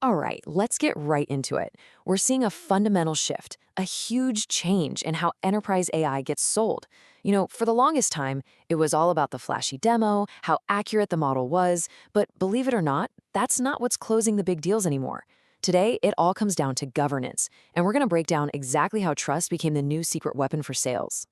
All right, let's get right into it. We're seeing a fundamental shift, a huge change in how enterprise AI gets sold. For the longest time, it was all about the flashy demo, how accurate the model was, but believe it or not, that's not what's closing the big deals anymore. Today, it all comes down to governance, and we're going to break down exactly how trust became the new secret weapon for sales.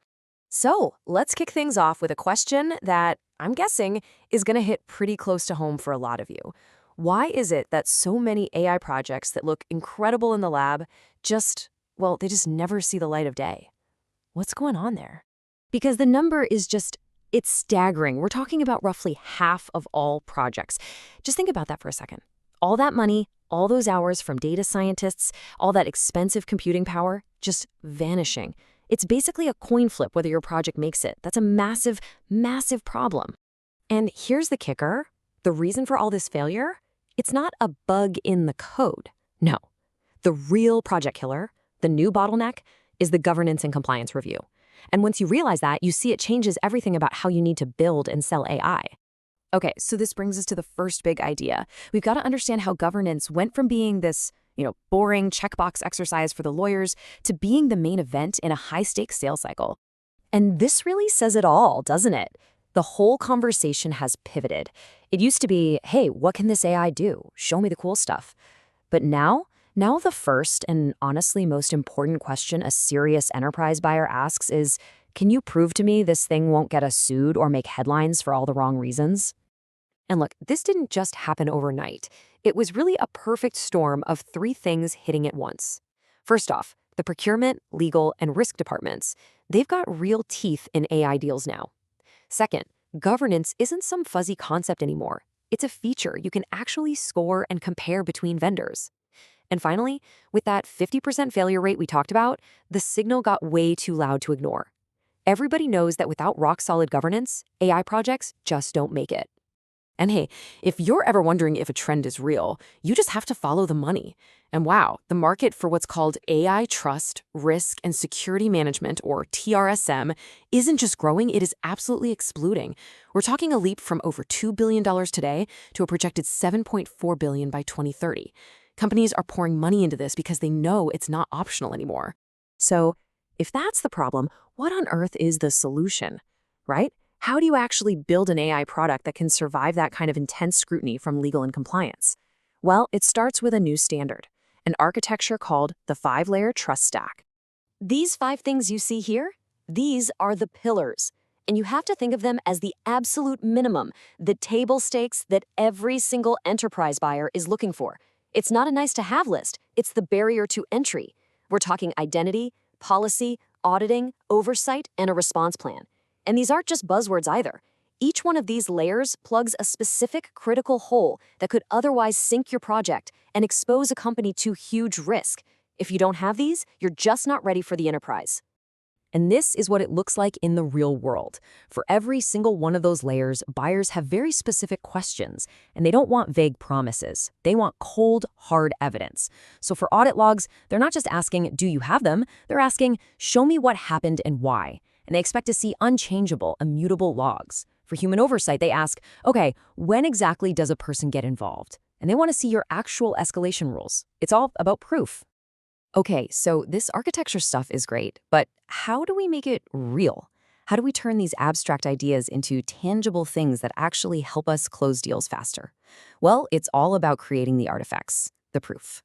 So, let's kick things off with a question that I'm guessing is going to hit pretty close to home for a lot of you. Why is it that so many AI projects that look incredible in the lab they just never see the light of day? What's going on there? Because the number is it's staggering. We're talking about roughly half of all projects. Just think about that for a second. All that money, all those hours from data scientists, all that expensive computing power, just vanishing. It's basically a coin flip whether your project makes it. That's a massive, massive problem. And here's the kicker. The reason for all this failure? It's not a bug in the code. No. The real project killer, the new bottleneck, is the governance and compliance review. And once you realize that, you see it changes everything about how you need to build and sell AI. Okay, so this brings us to the first big idea. We've got to understand how governance went from being this, boring checkbox exercise for the lawyers to being the main event in a high-stakes sales cycle. And this really says it all, doesn't it? The whole conversation has pivoted. It used to be, hey, what can this AI do? Show me the cool stuff. But now the first and honestly most important question a serious enterprise buyer asks is, can you prove to me this thing won't get us sued or make headlines for all the wrong reasons? And look, this didn't just happen overnight. It was really a perfect storm of three things hitting at once. First off, the procurement, legal, and risk departments. They've got real teeth in AI deals now. Second, governance isn't some fuzzy concept anymore. It's a feature you can actually score and compare between vendors. And finally, with that 50% failure rate we talked about, the signal got way too loud to ignore. Everybody knows that without rock-solid governance, AI projects just don't make it. And hey, if you're ever wondering if a trend is real, you just have to follow the money. And wow, the market for what's called AI trust, risk, and security management, or TRSM, isn't just growing, it is absolutely exploding. We're talking a leap from over $2 billion today to a projected $7.4 billion by 2030. Companies are pouring money into this because they know it's not optional anymore. So, if that's the problem, what on earth is the solution, right? How do you actually build an AI product that can survive that kind of intense scrutiny from legal and compliance? Well, it starts with a new standard, an architecture called the 5-layer trust stack. These 5 things you see here, these are the pillars. And you have to think of them as the absolute minimum, the table stakes that every single enterprise buyer is looking for. It's not a nice-to-have list, it's the barrier to entry. We're talking identity, policy, auditing, oversight, and a response plan. And these aren't just buzzwords either. Each one of these layers plugs a specific critical hole that could otherwise sink your project and expose a company to huge risk. If you don't have these, you're just not ready for the enterprise. And this is what it looks like in the real world. For every single one of those layers, buyers have very specific questions, and they don't want vague promises. They want cold, hard evidence. So for audit logs, they're not just asking, do you have them? They're asking, show me what happened and why. And they expect to see unchangeable, immutable logs. For human oversight, they ask, okay, when exactly does a person get involved? And they want to see your actual escalation rules. It's all about proof. Okay, so this architecture stuff is great, but how do we make it real? How do we turn these abstract ideas into tangible things that actually help us close deals faster? Well, it's all about creating the artifacts, the proof.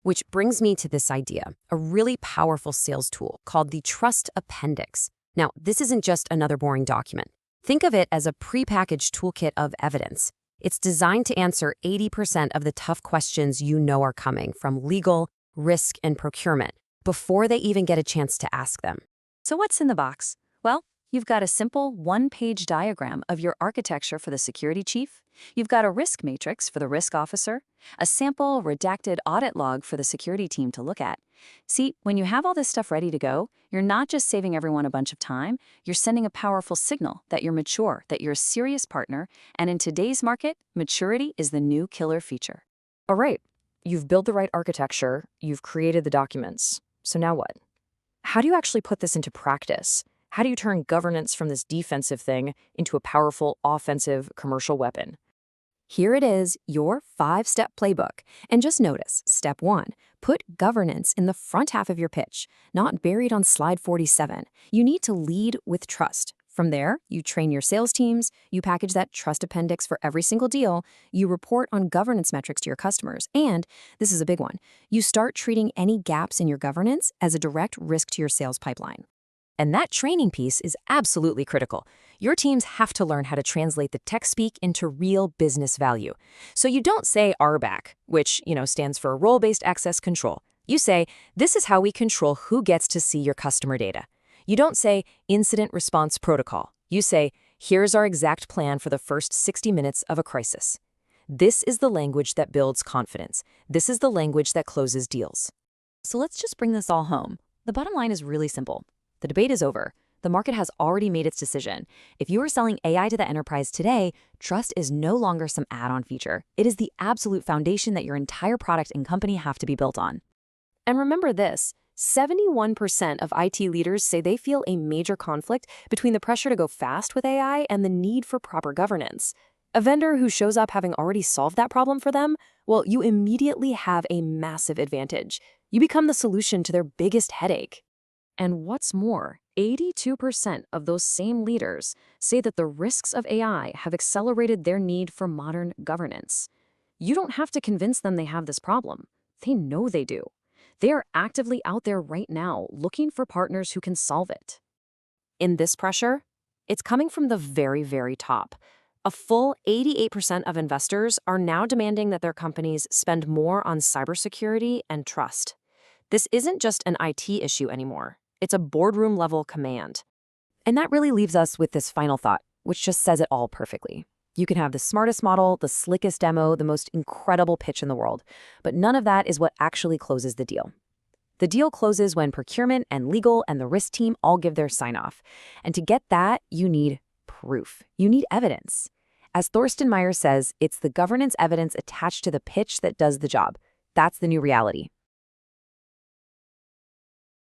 Which brings me to this idea, a really powerful sales tool called the Trust Appendix. Now, this isn't just another boring document. Think of it as a prepackaged toolkit of evidence. It's designed to answer 80% of the tough questions you know are coming from legal, risk, and procurement before they even get a chance to ask them. So what's in the box? Well, you've got a simple one-page diagram of your architecture for the security chief. You've got a risk matrix for the risk officer, a sample redacted audit log for the security team to look at. See, when you have all this stuff ready to go, you're not just saving everyone a bunch of time, you're sending a powerful signal that you're mature, that you're a serious partner, and in today's market, maturity is the new killer feature. All right, you've built the right architecture, you've created the documents. So now what? How do you actually put this into practice? How do you turn governance from this defensive thing into a powerful, offensive commercial weapon? Here it is, your 5-step playbook. And just notice, step 1, put governance in the front half of your pitch, not buried on slide 47. You need to lead with trust. From there, you train your sales teams, you package that trust appendix for every single deal, you report on governance metrics to your customers, and, this is a big one, you start treating any gaps in your governance as a direct risk to your sales pipeline. And that training piece is absolutely critical. Your teams have to learn how to translate the tech speak into real business value. So you don't say RBAC, which, stands for role-based access control. You say, this is how we control who gets to see your customer data. You don't say incident response protocol. You say, here's our exact plan for the first 60 minutes of a crisis. This is the language that builds confidence. This is the language that closes deals. So let's just bring this all home. The bottom line is really simple. The debate is over. The market has already made its decision. If you are selling AI to the enterprise today, trust is no longer some add-on feature. It is the absolute foundation that your entire product and company have to be built on. And remember this, 71% of IT leaders say they feel a major conflict between the pressure to go fast with AI and the need for proper governance. A vendor who shows up having already solved that problem for them, well, you immediately have a massive advantage. You become the solution to their biggest headache. And what's more, 82% of those same leaders say that the risks of AI have accelerated their need for modern governance. You don't have to convince them they have this problem. They know they do. They are actively out there right now looking for partners who can solve it. In this pressure, it's coming from the very, very top. A full 88% of investors are now demanding that their companies spend more on cybersecurity and trust. This isn't just an IT issue anymore. It's a boardroom-level command. And that really leaves us with this final thought, which just says it all perfectly. You can have the smartest model, the slickest demo, the most incredible pitch in the world, but none of that is what actually closes the deal. The deal closes when procurement and legal and the risk team all give their sign-off. And to get that, you need proof. You need evidence. As Thorsten Meyer says, it's the governance evidence attached to the pitch that does the job. That's the new reality.